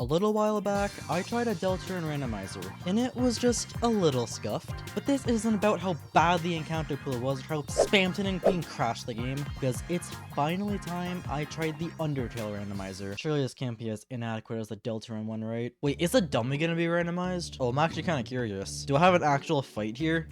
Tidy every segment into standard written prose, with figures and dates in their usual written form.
A little while back, I tried a Deltarune Randomizer, and it was just a little scuffed. But this isn't about how bad the encounter pool was or how Spamton and Queen crashed the game, because it's finally time I tried the Undertale Randomizer. Surely this can't be as inadequate as the Deltarune one, right? Wait, is a dummy gonna be randomized? Oh, I'm actually kind of curious. Do I have an actual fight here?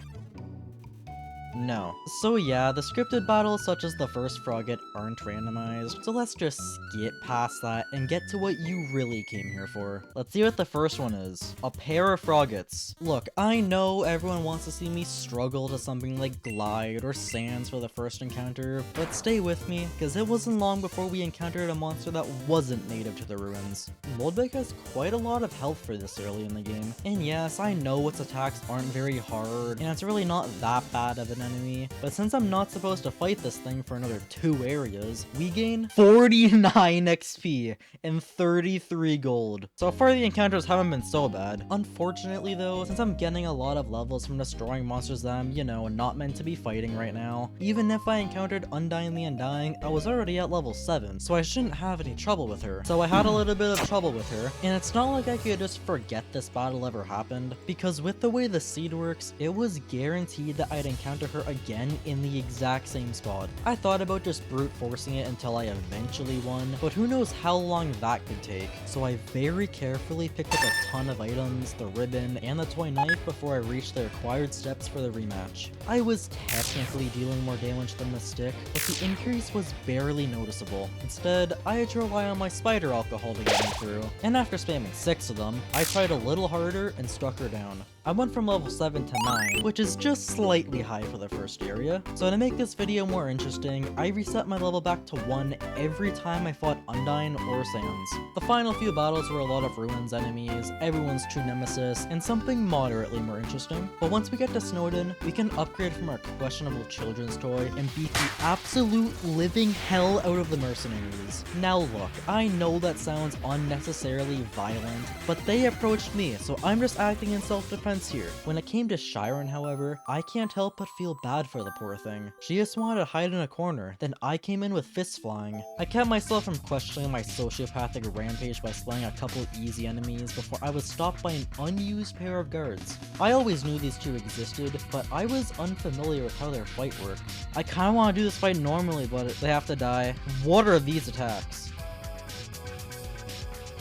No. So yeah, the scripted battles such as the first Frogget aren't randomized, so let's just skip past that and get to what you really came here for. Let's see what the first one is. A pair of Froggets. Look, I know everyone wants to see me struggle to something like Glide or Sands for the first encounter, but stay with me, because it wasn't long before we encountered a monster that wasn't native to the ruins. Moldbake has quite a lot of health for this early in the game, and yes, I know its attacks aren't very hard, and it's really not that bad of an enemy, but since I'm not supposed to fight this thing for another 2 areas, we gain 49 XP and 33 gold. So far the encounters haven't been so bad. Unfortunately though, since I'm getting a lot of levels from destroying monsters that I'm, not meant to be fighting right now, even if I encountered Undying the Undying, I was already at level 7, so I shouldn't have any trouble with her. So I had a little bit of trouble with her, and it's not like I could just forget this battle ever happened, because with the way the seed works, it was guaranteed that I'd encounter her again in the exact same spot. I thought about just brute forcing it until I eventually won, but who knows how long that could take, so I very carefully picked up a ton of items, the ribbon, and the toy knife before I reached the required steps for the rematch. I was technically dealing more damage than the stick, but the increase was barely noticeable. Instead, I had to rely on my spider alcohol to get me through, and after spamming 6 of them, I tried a little harder and struck her down. I went from level 7 to 9, which is just slightly high for the first area, so to make this video more interesting, I reset my level back to 1 every time I fought Undyne or Sands. The final few battles were a lot of ruins enemies, everyone's true nemesis, and something moderately more interesting. But once we get to Snowdin, we can upgrade from our questionable children's toy and beat the absolute living hell out of the mercenaries. Now look, I know that sounds unnecessarily violent, but they approached me, so I'm just acting in self-defense here. When it came to Chiron, however, I can't help but feel bad for the poor thing. She just wanted to hide in a corner, then I came in with fists flying. I kept myself from questioning my sociopathic rampage by slaying a couple easy enemies before I was stopped by an unused pair of guards. I always knew these two existed, but I was unfamiliar with how their fight worked. I kinda wanna do this fight normally, but they have to die. What are these attacks?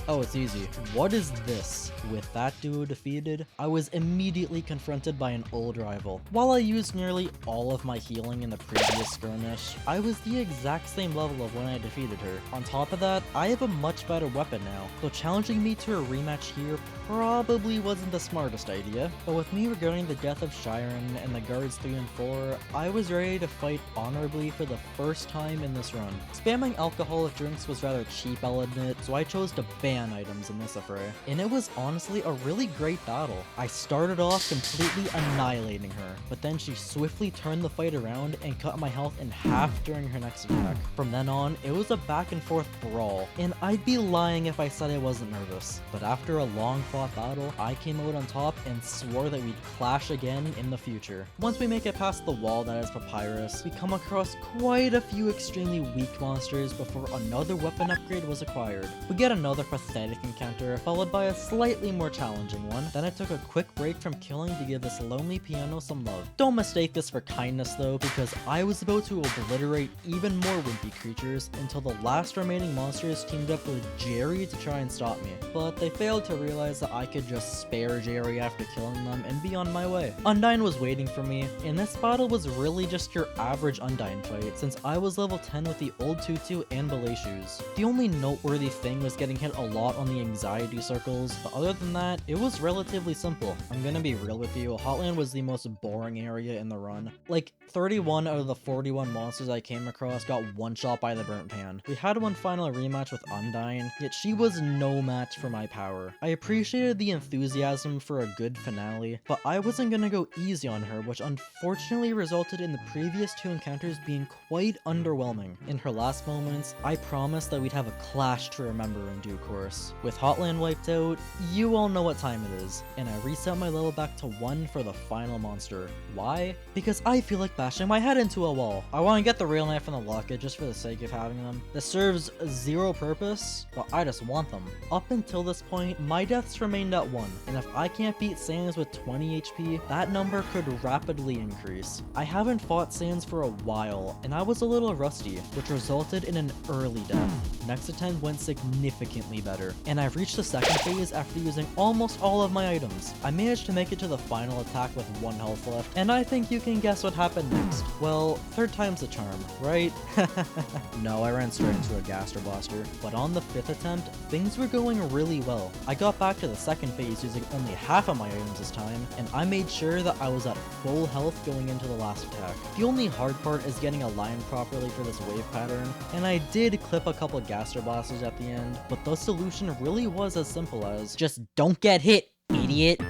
Oh, it's easy. What is this? With that duo defeated, I was immediately confronted by an old rival. While I used nearly all of my healing in the previous skirmish, I was the exact same level of when I defeated her. On top of that, I have a much better weapon now, so challenging me to a rematch here probably wasn't the smartest idea. But with me regarding the death of Chiron and the guards 3 and 4, I was ready to fight honorably for the first time in this run. Spamming alcoholic drinks was rather cheap, I'll admit, so I chose to ban items in this affray. And it was honestly a really great battle. I started off completely annihilating her, but then she swiftly turned the fight around and cut my health in half during her next attack. From then on, it was a back and forth brawl, and I'd be lying if I said I wasn't nervous. But after a long fought battle, I came out on top and swore that we'd clash again in the future. Once we make it past the wall that is Papyrus, we come across quite a few extremely weak monsters before another weapon upgrade was acquired. We get another pathetic encounter, followed by a slightly more challenging one. Then I took a quick break from killing to give this lonely piano some love. Don't mistake this for kindness though, because I was about to obliterate even more wimpy creatures until the last remaining monsters teamed up with Jerry to try and stop me. But they failed to realize that I could just spare Jerry after killing them and be on my way. Undyne was waiting for me, and this battle was really just your average Undyne fight, since I was level 10 with the old Tutu and belay shoes. The only noteworthy thing was getting hit a lot on the anxiety circles, but other than that, it was relatively simple. I'm gonna be real with you, Hotland was the most boring area in the run. Like, 31 out of the 41 monsters I came across got one-shot by the burnt pan. We had one final rematch with Undyne, yet she was no match for my power. I appreciated the enthusiasm for a good finale, but I wasn't gonna go easy on her, which unfortunately resulted in the previous 2 encounters being quite underwhelming. In her last moments, I promised that we'd have a clash to remember in due course. course. With Hotland wiped out, you all know what time it is, and I reset my level back to 1 for the final monster. Why? Because I feel like bashing my head into a wall. I want to get the real knife and the locket just for the sake of having them. This serves zero purpose, but I just want them. Up until this point, my deaths remained at 1, and if I can't beat Sans with 20 HP, that number could rapidly increase. I haven't fought Sans for a while, and I was a little rusty, which resulted in an early death. Next attempt went significantly better, and I've reached the second phase after using almost all of my items. I managed to make it to the final attack with 1 health left, and I think you can guess what happened next. Well, third time's the charm, right? No, I ran straight into a Gaster Blaster, but on the 5th attempt, things were going really well. I got back to the second phase using only half of my items this time, and I made sure that I was at full health going into the last attack. The only hard part is getting aligned properly for this wave pattern, and I did clip a couple Gaster Blasters at the end, but the solution really was as simple as just don't get hit, idiot.